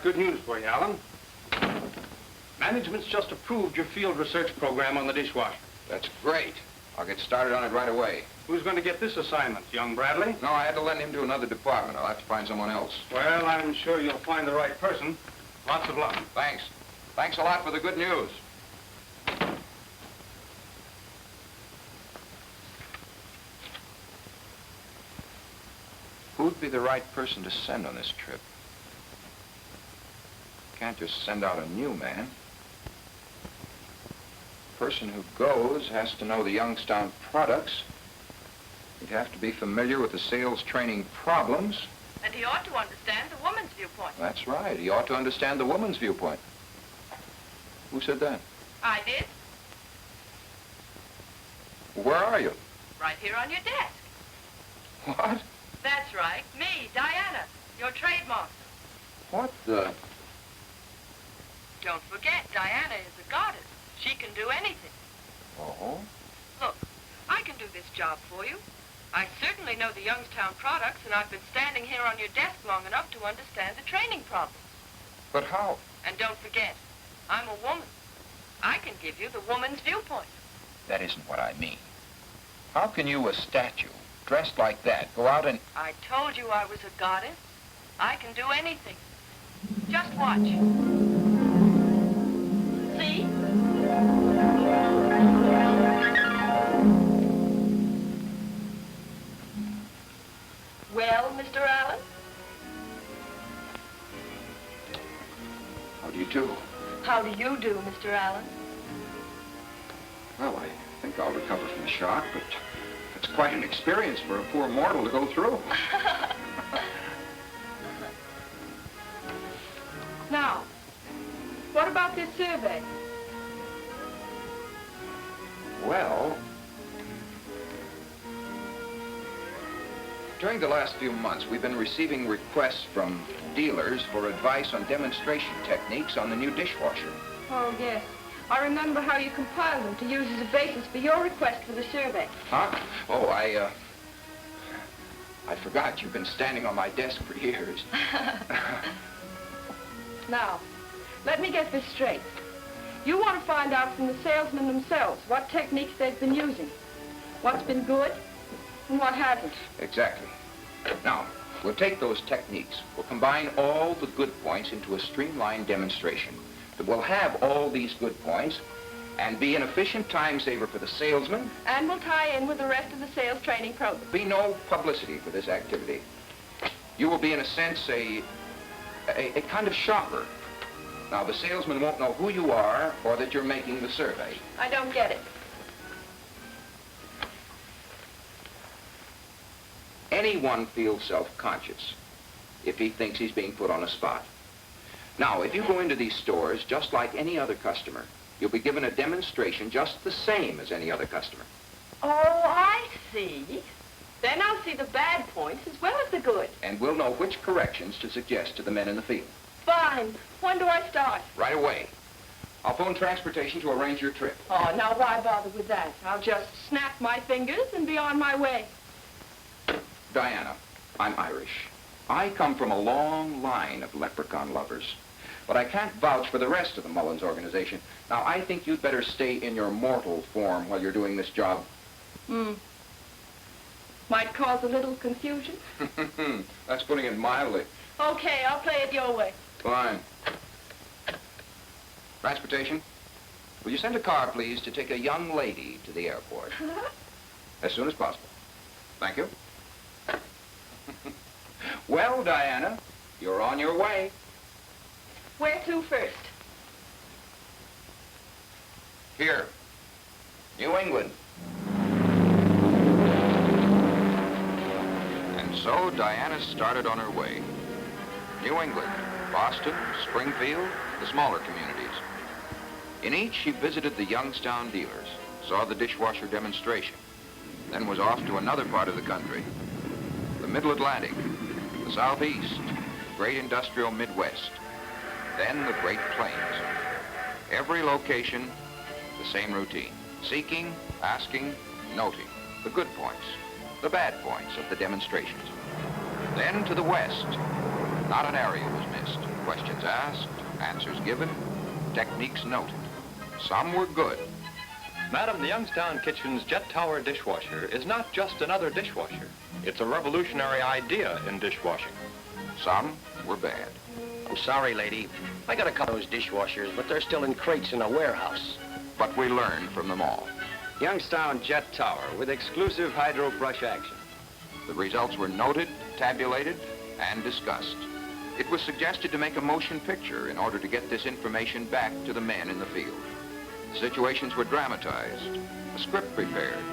good news for you, Alan. Management's just approved your field research program on the dishwasher. That's great. I'll get started on it right away. Who's going to get this assignment, young Bradley? No, I had to lend him to another department. I'll have to find someone else. Well, I'm sure you'll find the right person. Lots of luck. Thanks. Thanks a lot for the good news. Who'd be the right person to send on this trip? Can't just send out a new man. The person who goes has to know the Youngstown products. He'd have to be familiar with the sales training problems. And he ought to understand the woman's viewpoint. That's right. He ought to understand the woman's viewpoint. Who said that? I did. Where are you? Right here on your desk. What? That's right. Me, Diana, your trademark. What the? Don't forget, Diana is a goddess. She can do anything. Oh? Look, I can do this job for you. I certainly know the Youngstown products, and I've been standing here on your desk long enough to understand the training problems. But how? And don't forget, I'm a woman. I can give you the woman's viewpoint. That isn't what I mean. How can you, a statue, dressed like that, go out and... I told you I was a goddess. I can do anything. Just watch. See? Well, Mr. Allen? How do you do? How do you do, Mr. Allen? Well, I think I'll recover from the shock, but it's quite an experience for a poor mortal to go through. Now, what about this survey? Well, during the last few months, we've been receiving requests from dealers for advice on demonstration techniques on the new dishwasher. Oh, yes. I remember how you compiled them to use as a basis for your request for the survey. Huh? Oh, I forgot. You've been standing on my desk for years. Now, let me get this straight. You want to find out from the salesmen themselves what techniques they've been using, what's been good, and what hasn't. Exactly. Now, we'll take those techniques. We'll combine all the good points into a streamlined demonstration that will have all these good points and be an efficient time saver for the salesman. And we'll tie in with the rest of the sales training program. There'll be no publicity for this activity. You will be, in a sense, a kind of shopper. Now, the salesman won't know who you are or that you're making the survey. I don't get it. Anyone feels self-conscious if he thinks he's being put on a spot. Now, if you go into these stores just like any other customer, you'll be given a demonstration just the same as any other customer. Oh, I see. Then I'll see the bad points as well as the good. And we'll know which corrections to suggest to the men in the field. Fine. When do I start? Right away. I'll phone transportation to arrange your trip. Oh, now why bother with that? I'll just snap my fingers and be on my way. Diana, I'm Irish. I come from a long line of leprechaun lovers. But I can't vouch for the rest of the Mullins organization. Now, I think you'd better stay in your mortal form while you're doing this job. Might cause a little confusion. That's putting it mildly. Okay, I'll play it your way. Fine. Transportation, will you send a car, please, to take a young lady to the airport? As soon as possible. Thank you. Well, Diana, you're on your way. Where to first? Here, New England. And so Diana started on her way. New England, Boston, Springfield, the smaller communities. In each, she visited the Youngstown dealers, saw the dishwasher demonstration, then was off to another part of the country. The Middle Atlantic, the Southeast, the great industrial Midwest, then the Great Plains. Every location, the same routine. Seeking, asking, noting the good points, the bad points of the demonstrations. Then to the west, not an area was missed. Questions asked, answers given, techniques noted. Some were good. Madam, the Youngstown Kitchen's Jet Tower dishwasher is not just another dishwasher. It's a revolutionary idea in dishwashing. Some were bad. I'm sorry, lady. I got a couple of those dishwashers, but they're still in crates in a warehouse. But we learned from them all. Youngstown Jet Tower with exclusive hydro brush action. The results were noted, tabulated, and discussed. It was suggested to make a motion picture in order to get this information back to the men in the field. Situations were dramatized, a script prepared,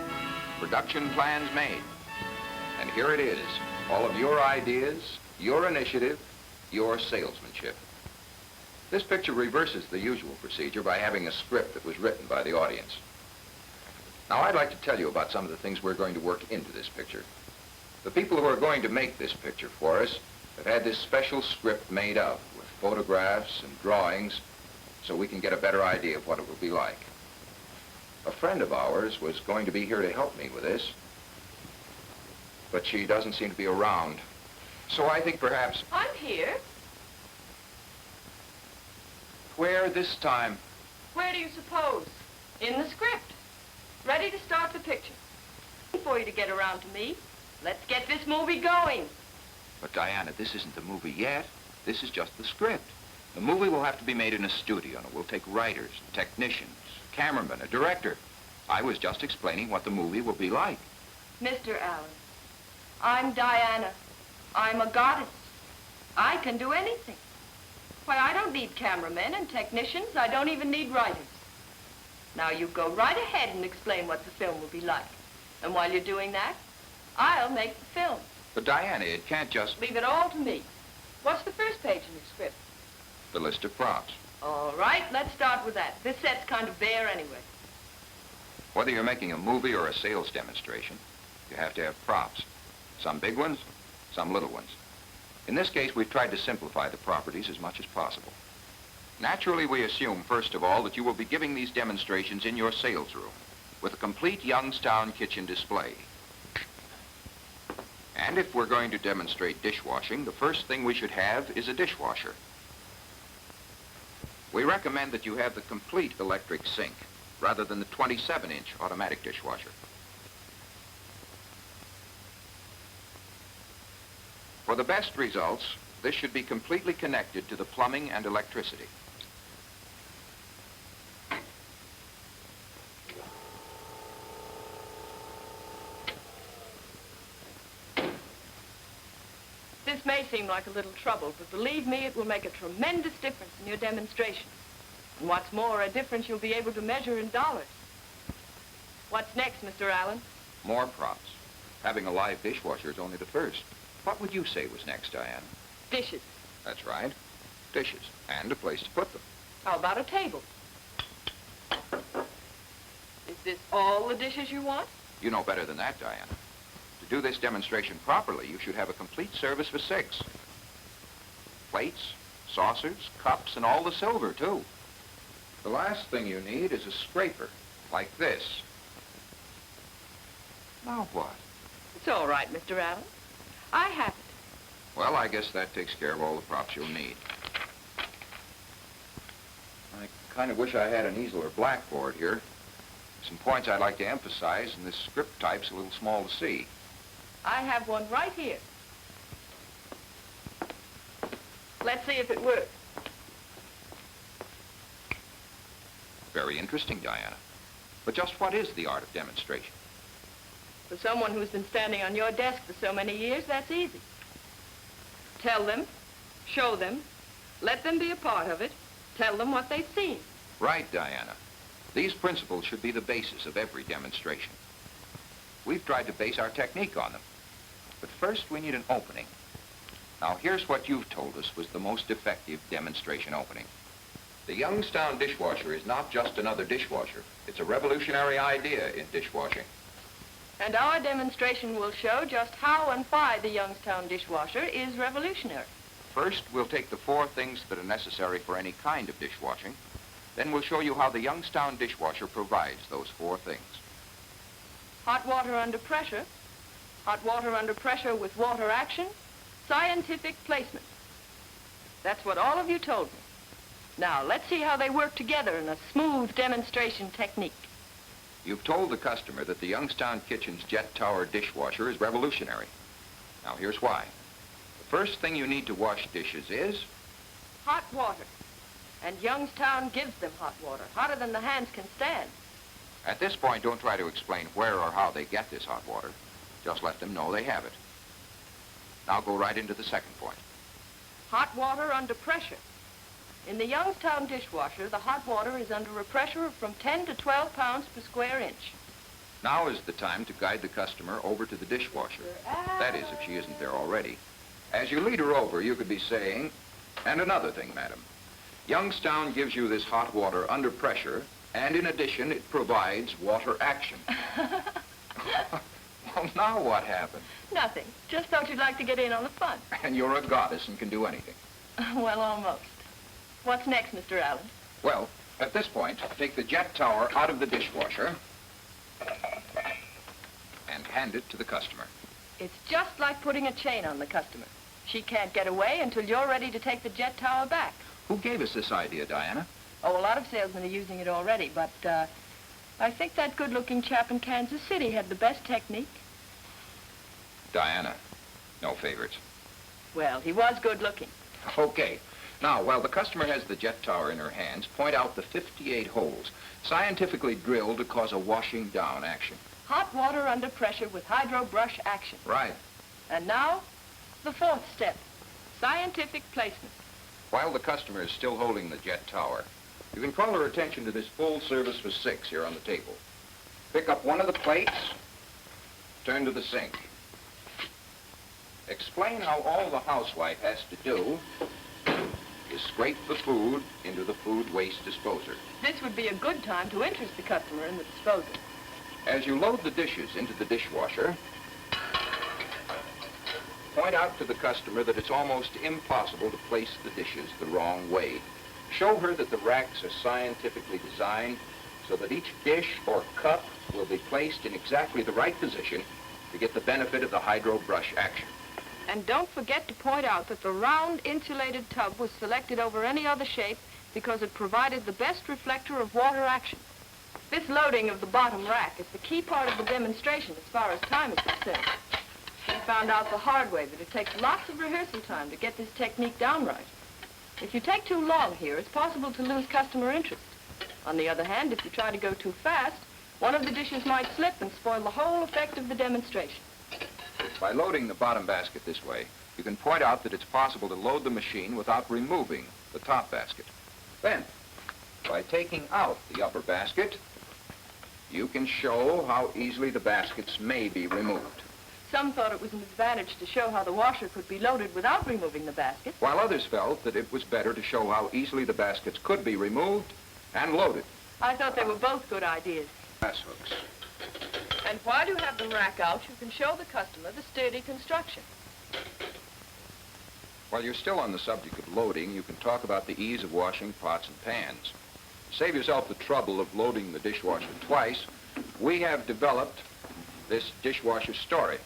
production plans made. And here it is, all of your ideas, your initiative, your salesmanship. This picture reverses the usual procedure by having a script that was written by the audience. Now, I'd like to tell you about some of the things we're going to work into this picture. The people who are going to make this picture for us have had this special script made up with photographs and drawings so we can get a better idea of what it will be like. A friend of ours was going to be here to help me with this, but she doesn't seem to be around. So I think perhaps... I'm here. Where this time? Where do you suppose? In the script. Ready to start the picture. For you to get around to me. Let's get this movie going. But Diana, this isn't the movie yet. This is just the script. The movie will have to be made in a studio, and it will take writers, technicians, cameramen, a director. I was just explaining what the movie will be like. Mr. Allen, I'm Diana. I'm a goddess. I can do anything. Why, I don't need cameramen and technicians. I don't even need writers. Now, you go right ahead and explain what the film will be like. And while you're doing that, I'll make the film. But Diana, it can't just... Leave it all to me. What's the first page in your script? The list of props. All right, let's start with that. This set's kind of bare anyway. Whether you're making a movie or a sales demonstration, you have to have props. Some big ones, some little ones. In this case, we've tried to simplify the properties as much as possible. Naturally, we assume, first of all, that you will be giving these demonstrations in your sales room with a complete Youngstown Kitchen display. And if we're going to demonstrate dishwashing, the first thing we should have is a dishwasher. We recommend that you have the complete electric sink rather than the 27-inch automatic dishwasher. For the best results, this should be completely connected to the plumbing and electricity. This may seem like a little trouble, but believe me, it will make a tremendous difference in your demonstration. And what's more, a difference you'll be able to measure in dollars. What's next, Mr. Allen? More props. Having a live dishwasher is only the first. What would you say was next, Diane? Dishes. That's right. Dishes. And a place to put them. How about a table? Is this all the dishes you want? You know better than that, Diana. To do this demonstration properly, you should have a complete service for 6. Plates, saucers, cups, and all the silver, too. The last thing you need is a scraper, like this. Now what? It's all right, Mr. Allen. I have it. Well, I guess that takes care of all the props you'll need. I kind of wish I had an easel or blackboard here. Some points I'd like to emphasize, and this script type's a little small to see. I have one right here. Let's see if it works. Very interesting, Diana. But just what is the art of demonstration? For someone who's been standing on your desk for so many years, that's easy. Tell them, show them, let them be a part of it, tell them what they've seen. Right, Diana. These principles should be the basis of every demonstration. We've tried to base our technique on them. But first, we need an opening. Now, here's what you've told us was the most effective demonstration opening. The Youngstown dishwasher is not just another dishwasher. It's a revolutionary idea in dishwashing. And our demonstration will show just how and why the Youngstown dishwasher is revolutionary. First, we'll take the 4 things that are necessary for any kind of dishwashing. Then we'll show you how the Youngstown dishwasher provides those 4 things. Hot water under pressure with water action, scientific placement. That's what all of you told me. Now, let's see how they work together in a smooth demonstration technique. You've told the customer that the Youngstown Kitchen's Jet Tower dishwasher is revolutionary. Now, here's why. The first thing you need to wash dishes is... hot water. And Youngstown gives them hot water, hotter than the hands can stand. At this point, don't try to explain where or how they get this hot water. Just let them know they have it. Now go right into the second point. Hot water under pressure. In the Youngstown dishwasher, the hot water is under a pressure of from 10 to 12 pounds per square inch. Now is the time to guide the customer over to the dishwasher. That is, if she isn't there already. As you lead her over, you could be saying, and another thing, madam. Youngstown gives you this hot water under pressure, and in addition, it provides water action. Well, now what happened? Nothing. Just thought you'd like to get in on the fun. And you're a goddess and can do anything. Well, almost. What's next, Mr. Allen? Well, at this point, take the Jet Tower out of the dishwasher and hand it to the customer. It's just like putting a chain on the customer. She can't get away until you're ready to take the Jet Tower back. Who gave us this idea, Diana? Oh, a lot of salesmen are using it already, but I think that good-looking chap in Kansas City had the best technique. Diana, no favorites. Well, he was good-looking. Okay. Now, while the customer has the Jet Tower in her hands, point out the 58 holes, scientifically drilled to cause a washing down action. Hot water under pressure with hydro brush action. Right. And now, the fourth step, scientific placement. While the customer is still holding the Jet Tower, you can call her attention to this full service for 6 here on the table. Pick up one of the plates, turn to the sink. Explain how all the housewife has to do is scrape the food into the food waste disposer. This would be a good time to interest the customer in the disposal. As you load the dishes into the dishwasher, point out to the customer that it's almost impossible to place the dishes the wrong way. Show her that the racks are scientifically designed so that each dish or cup will be placed in exactly the right position to get the benefit of the hydro brush action. And don't forget to point out that the round insulated tub was selected over any other shape because it provided the best reflector of water action. This loading of the bottom rack is the key part of the demonstration as far as time is concerned. We found out the hard way that it takes lots of rehearsal time to get this technique down right. If you take too long here, it's possible to lose customer interest. On the other hand, if you try to go too fast, one of the dishes might slip and spoil the whole effect of the demonstration. By loading the bottom basket this way, you can point out that it's possible to load the machine without removing the top basket. Then, by taking out the upper basket, you can show how easily the baskets may be removed. Some thought it was an advantage to show how the washer could be loaded without removing the basket. While others felt that it was better to show how easily the baskets could be removed and loaded. I thought they were both good ideas. Glass hooks. And while you have them rack out, you can show the customer the sturdy construction. While you're still on the subject of loading, you can talk about the ease of washing pots and pans. Save yourself the trouble of loading the dishwasher twice. We have developed this dishwasher story.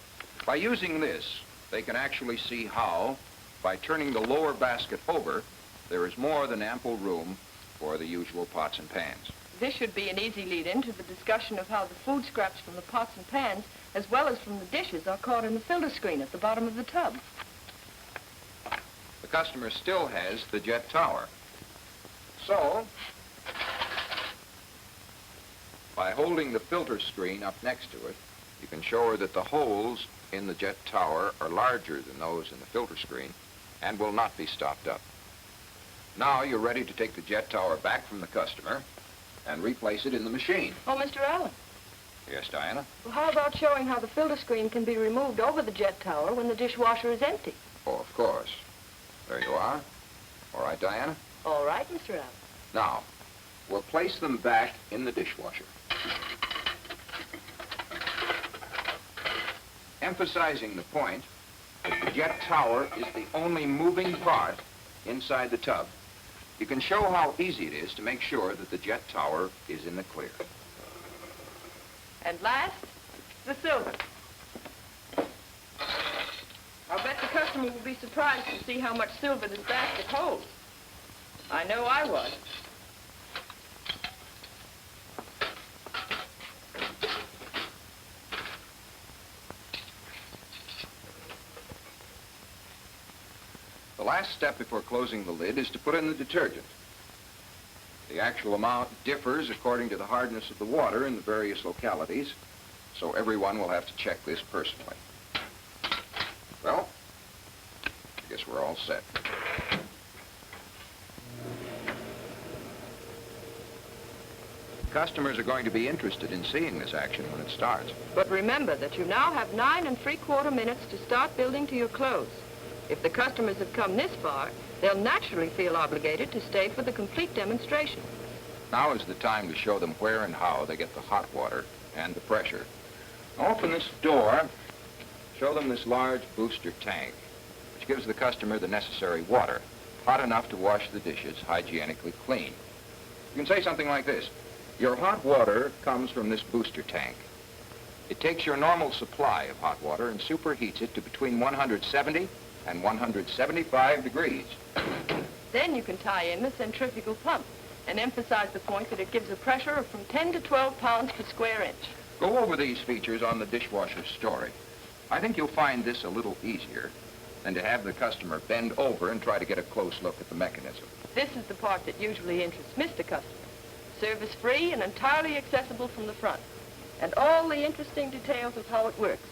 By using this, they can actually see how, by turning the lower basket over, there is more than ample room for the usual pots and pans. This should be an easy lead-in to the discussion of how the food scraps from the pots and pans, as well as from the dishes, are caught in the filter screen at the bottom of the tub. The customer still has the Jet Tower. So, by holding the filter screen up next to it, you can show her that the holes in the Jet Tower are larger than those in the filter screen and will not be stopped up. Now you're ready to take the Jet Tower back from the customer and replace it in the machine. Oh, Mr. Allen. Yes, Diana? Well, how about showing how the filter screen can be removed over the Jet Tower when the dishwasher is empty? Oh, of course. There you are. All right, Diana? All right, Mr. Allen. Now, we'll place them back in the dishwasher. Emphasizing the point that the Jet Tower is the only moving part inside the tub, you can show how easy it is to make sure that the Jet Tower is in the clear. And last, the silver. I'll bet the customer will be surprised to see how much silver this basket holds. I know I was. The last step before closing the lid is to put in the detergent. The actual amount differs according to the hardness of the water in the various localities, so everyone will have to check this personally. Well, I guess we're all set. Customers are going to be interested in seeing this action when it starts. But remember that you now have 9 3/4 minutes to start building to your close. If the customers have come this far, they'll naturally feel obligated to stay for the complete demonstration. Now is the time to show them where and how they get the hot water and the pressure. Open this door, show them this large booster tank, which gives the customer the necessary water, hot enough to wash the dishes hygienically clean. You can say something like this: your hot water comes from this booster tank. It takes your normal supply of hot water and superheats it to between 170 and 175 degrees. Then you can tie in the centrifugal pump and emphasize the point that it gives a pressure of from 10 to 12 pounds per square inch. Go over these features on the dishwasher story. I think you'll find this a little easier than to have the customer bend over and try to get a close look at the mechanism. This is the part that usually interests Mr. Customer. Service-free and entirely accessible from the front, and all the interesting details of how it works.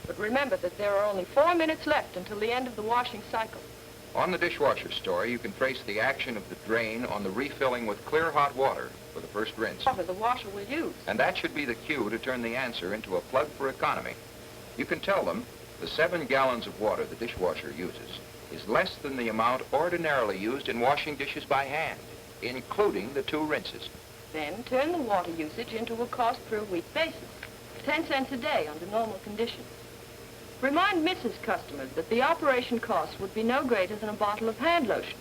But remember that there are only 4 minutes left until the end of the washing cycle. On the dishwasher story, you can trace the action of the drain on the refilling with clear hot water for the first rinse. Water the washer will use. And that should be the cue to turn the answer into a plug for economy. You can tell them the 7 gallons of water the dishwasher uses is less than the amount ordinarily used in washing dishes by hand, including the 2 rinses. Then turn the water usage into a cost per week basis, 10 cents a day under normal conditions. Remind Mrs. Customer that the operation cost would be no greater than a bottle of hand lotion.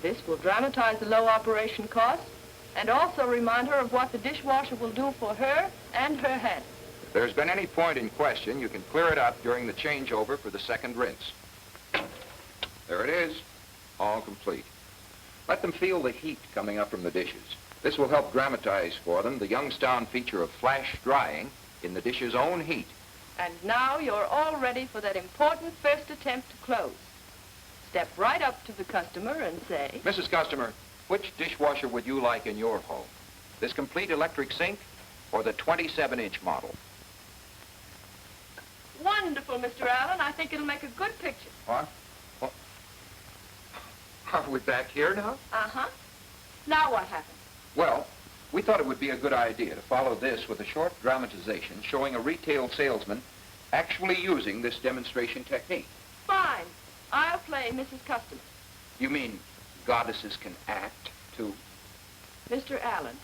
This will dramatize the low operation costs and also remind her of what the dishwasher will do for her and her hand. If there's been any point in question, you can clear it up during the changeover for the second rinse. There it is, all complete. Let them feel the heat coming up from the dishes. This will help dramatize for them the Youngstown feature of flash drying in the dish's own heat. And now you're all ready for that important first attempt to close. Step right up to the customer and say, Mrs. Customer, which dishwasher would you like in your home? This complete electric sink or the 27-inch model? wonderful, Mr. Allen. I think it'll make a good picture. What? Are we back here now? Uh-huh. Now what happened? Well, we thought it would be a good idea to follow this with a short dramatization showing a retail salesman actually using this demonstration technique. Fine. I'll play Mrs. Customer. You mean goddesses can act, too? Mr. Allen,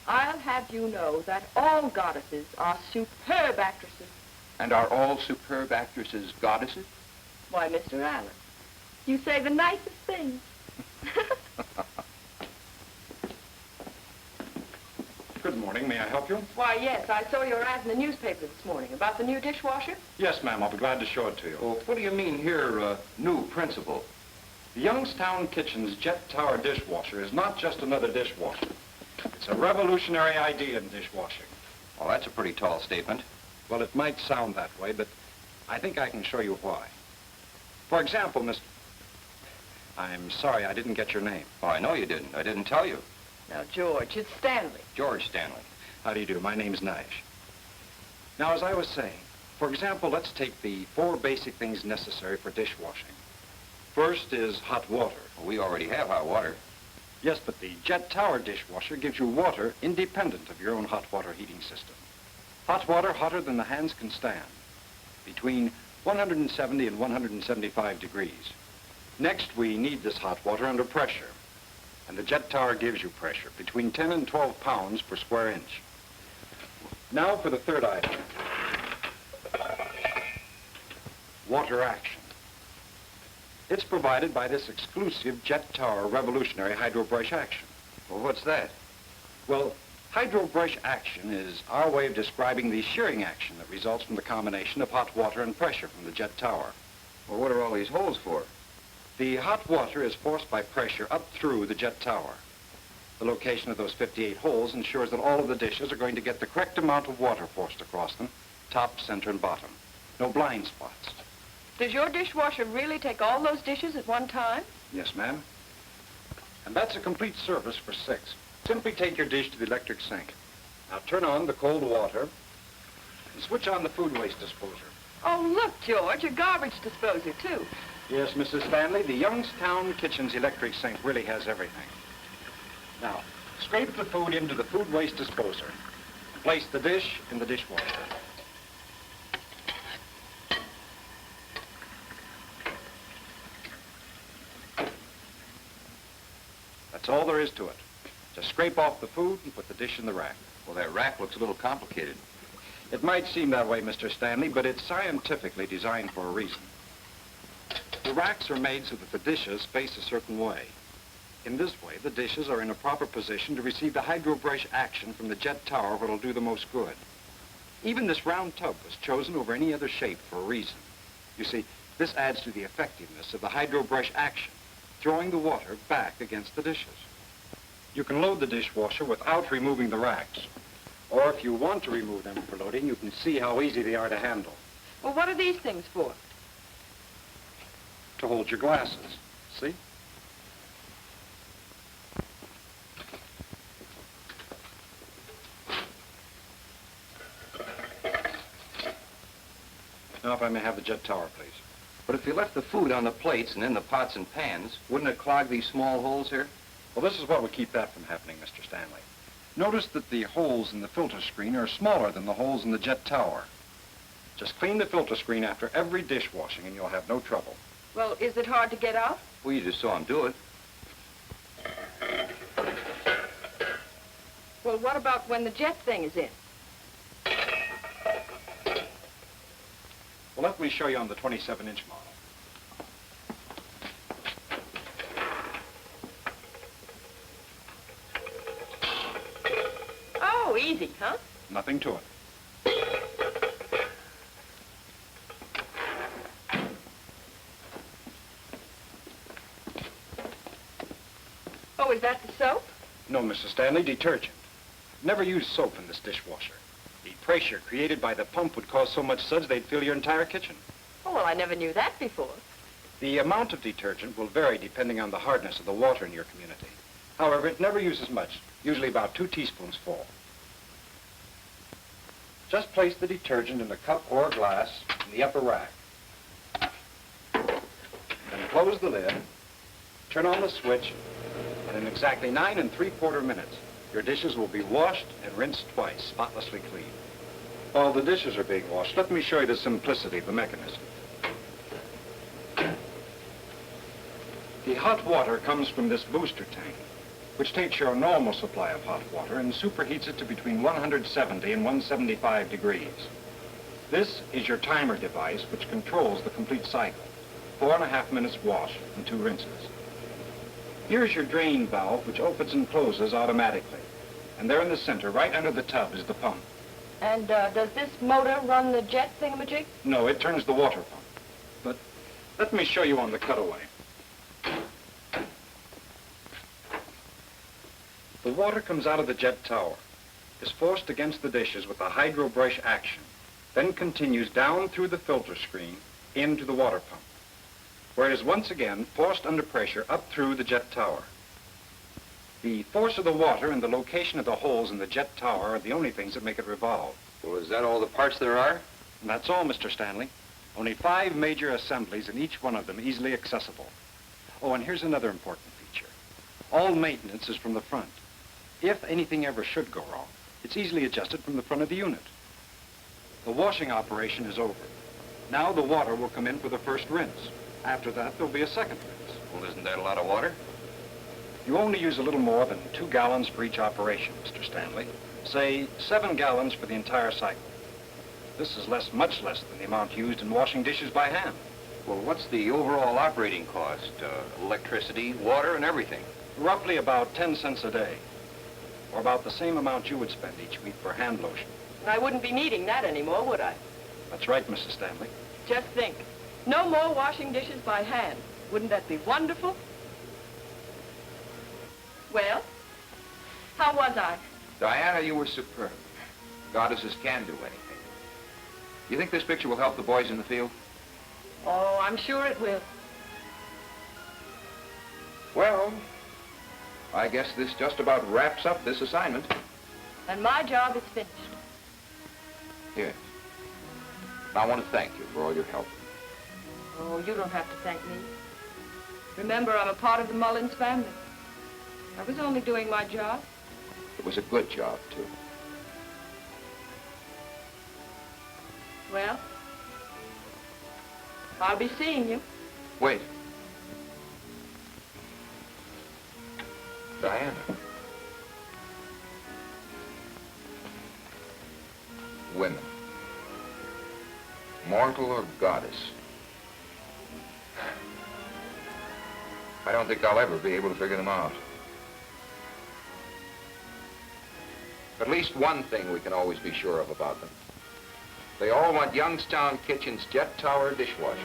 I'll have you know that all goddesses are superb actresses. And are all superb actresses goddesses? Why, Mr. Allen, you say the nicest things. Good morning. May I help you? Why, yes, I saw your ad in the newspaper this morning about the new dishwasher. Yes, ma'am. I'll be glad to show it to you. Well, what do you mean here, new principle? The Youngstown Kitchen's Jet Tower dishwasher is not just another dishwasher. It's a revolutionary idea in dishwashing. Well, that's a pretty tall statement. Well, it might sound that way, but I think I can show you why. For example, Mr. I'm sorry I didn't get your name. Oh, I know you didn't. I didn't tell you. Now, George, it's Stanley. George Stanley. How do you do? My name's Nash. Now, as I was saying, for example, let's take the 4 basic things necessary for dishwashing. First is hot water. Well, we already have hot water. Yes, but the Jet Tower dishwasher gives you water independent of your own hot water heating system. Hot water hotter than the hands can stand, between 170 and 175 degrees. Next, we need this hot water under pressure. And the Jet Tower gives you pressure, between 10 and 12 pounds per square inch. Now for the third item. Water action. It's provided by this exclusive Jet Tower revolutionary hydro brush action. Well, what's that? Well, hydro brush action is our way of describing the shearing action that results from the combination of hot water and pressure from the Jet Tower. Well, what are all these holes for? The hot water is forced by pressure up through the jet tower. The location of those 58 holes ensures that all of the dishes are going to get the correct amount of water forced across them, top, center, and bottom. No blind spots. Does your dishwasher really take all those dishes at one time? Yes, ma'am. And that's a complete service for 6. Simply take your dish to the electric sink. Now turn on the cold water and switch on the food waste disposer. Oh, look, George, a garbage disposer, too. Yes, Mrs. Stanley, the Youngstown Kitchen's electric sink really has everything. Now, scrape the food into the food waste disposer. Place the dish in the dishwasher. That's all there is to it. Just scrape off the food and put the dish in the rack. Well, that rack looks a little complicated. It might seem that way, Mr. Stanley, but it's scientifically designed for a reason. The racks are made so that the dishes face a certain way. In this way, the dishes are in a proper position to receive the hydro-brush action from the jet tower where it'll do the most good. Even this round tub was chosen over any other shape for a reason. You see, this adds to the effectiveness of the hydro-brush action, throwing the water back against the dishes. You can load the dishwasher without removing the racks. Or if you want to remove them for loading, you can see how easy they are to handle. Well, what are these things for? To hold your glasses. See? Now, if I may have the jet tower, please. But if you left the food on the plates and in the pots and pans, wouldn't it clog these small holes here? Well, this is what would keep that from happening, Mr. Stanley. Notice that the holes in the filter screen are smaller than the holes in the jet tower. Just clean the filter screen after every dishwashing and you'll have no trouble. Well, is it hard to get out? Well, you just saw him do it. Well, what about when the jet thing is in? Well, let me show you on the 27-inch model. Oh, easy, huh? Nothing to it. Oh, is that the soap? No, Mrs. Stanley, detergent. Never use soap in this dishwasher. The pressure created by the pump would cause so much suds they'd fill your entire kitchen. Oh, well, I never knew that before. The amount of detergent will vary depending on the hardness of the water in your community. However, it never uses much, usually about 2 teaspoons full. Just place the detergent in a cup or a glass in the upper rack. Then close the lid, turn on the switch, and in exactly 9 3/4 minutes, your dishes will be washed and rinsed twice, spotlessly clean. While the dishes are being washed, let me show you the simplicity of the mechanism. The hot water comes from this booster tank, which takes your normal supply of hot water and superheats it to between 170 and 175 degrees. This is your timer device, which controls the complete cycle. 4.5 minutes wash and 2 rinses. Here's your drain valve, which opens and closes automatically. And there in the center, right under the tub, is the pump. And does this motor run the jet thingamajig? No, it turns the water pump. But let me show you on the cutaway. The water comes out of the jet tower, is forced against the dishes with a hydro brush action, then continues down through the filter screen into the water pump, where it is once again forced under pressure up through the jet tower. The force of the water and the location of the holes in the jet tower are the only things that make it revolve. Well, is that all the parts there are? And that's all, Mr. Stanley. Only 5 major assemblies and each one of them easily accessible. Oh, and here's another important feature. All maintenance is from the front. If anything ever should go wrong, it's easily adjusted from the front of the unit. The washing operation is over. Now the water will come in for the first rinse. After that, there'll be a second rinse. Well, isn't that a lot of water? You only use a little more than 2 gallons for each operation, Mr. Stanley. Say 7 gallons for the entire cycle. This is much less than the amount used in washing dishes by hand. Well, what's the overall operating cost? Electricity, water, and everything? Roughly about 10 cents a day, or about the same amount you would spend each week for hand lotion. I wouldn't be needing that anymore, would I? That's right, Mrs. Stanley. Just think. No more washing dishes by hand. Wouldn't that be wonderful? Well, how was I? Diana, you were superb. Goddesses can do anything. You think this picture will help the boys in the field? Oh, I'm sure it will. Well, I guess this just about wraps up this assignment. And my job is finished. Yes. I want to thank you for all your help. Oh, you don't have to thank me. Remember, I'm a part of the Mullins family. I was only doing my job. It was a good job, too. Well, I'll be seeing you. Wait. Diana. Women. Mortal or goddess? I don't think I'll ever be able to figure them out. At least one thing we can always be sure of about them. They all want Youngstown Kitchen's Jet Tower dishwasher.